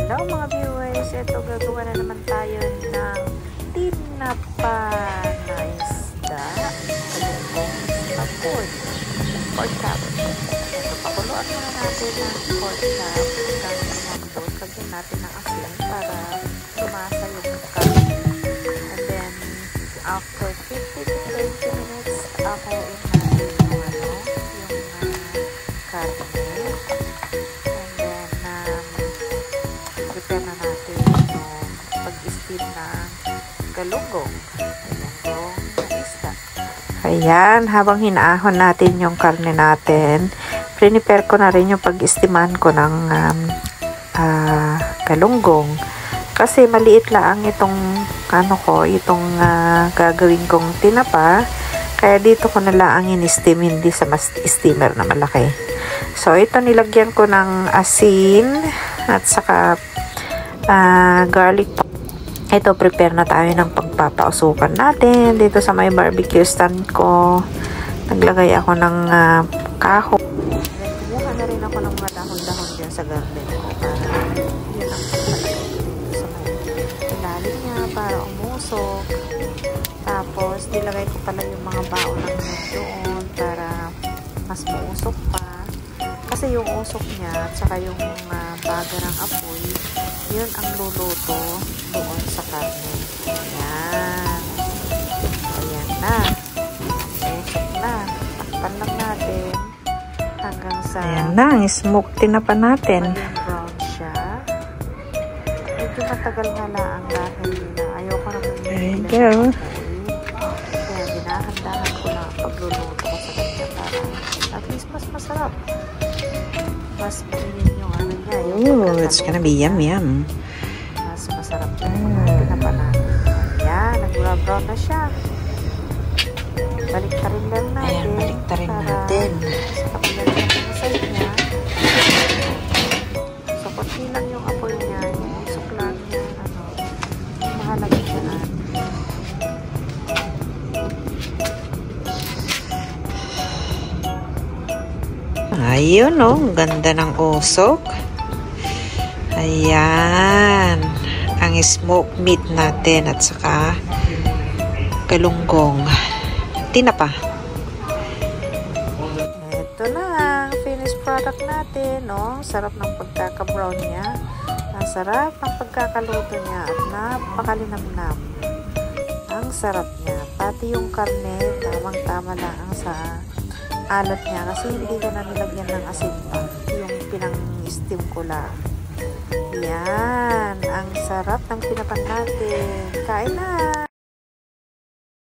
Hello mga viewers, ito gagawa na naman tayo ng tinapa na isda, kalungkong sa pork chop. Ito, pakuluan muna natin ng pork chop hanggang lumambot. Lagyan natin ng asin para tumasa yung karne. And then, after 15 to 20 minutes, ako inahin yung karne. Prepare na natin yung pag-steam ng galunggong na isda. Ayan, habang hinaahon natin yung karne natin, prepare ko na rin yung pag-steaman ko ng galunggong. Kasi maliit lang itong itong gagawin kong tinapa. Kaya dito ko na lang in-steam, hindi sa steamer na malaki. So, ito nilagyan ko ng asin at saka garlic. Ito, prepare na tayo ng pagpapausukan natin. Dito sa may barbecue stand ko, naglagay ako ng kahoy. Kumuha na rin ako ng mga dahon-dahon dyan sa garden ko para yun ang pagpapalagay sa may ilalim niya para umusok. Tapos, nilagay ko pala yung mga baon ng doon para mas mausok pa. Kasi yung usok niya at saka yung baga ng apoy, yun ang luluto doon sa karne. Ayan. Ayan na. Usok na. Takpan lang natin hanggang sa ayan na, ang smoke tinapa natin. Maging brown siya. Medyo matagal nga lang dahil ayoko na there you go. Kaya dinahandahan ko na pagluluto ko sa kanya para at least mas masarap. Mas mainit yung niya. Oh, it's gonna be yum yum. Mas masarap yung tinapa natin. Ayan, nag-brown na siya. Baliktarin lang natin. Ayan, baliktarin natin. Sa kapilan natin yung side niya. So, konti lang yung apoy niya. Yung usok lang niya. Mahalaga dyan. Ayun, oh, ganda ng usok. Ayan, ang smoked meat natin at saka galunggong tinapa. Ito na ang finished product natin, no? Sarap ng pagkaka-brown niya. Ang sarap ng pagkakaluto niya at napakalinamnam. Ang sarap niya. Pati yung karne, tamang-tama lang ang sa alat niya kasi hindi ko na nilagyan ng asin pa. Yung pinang-steam ko lang. Yan. Ang sarap ng tinapan natin. Kain na!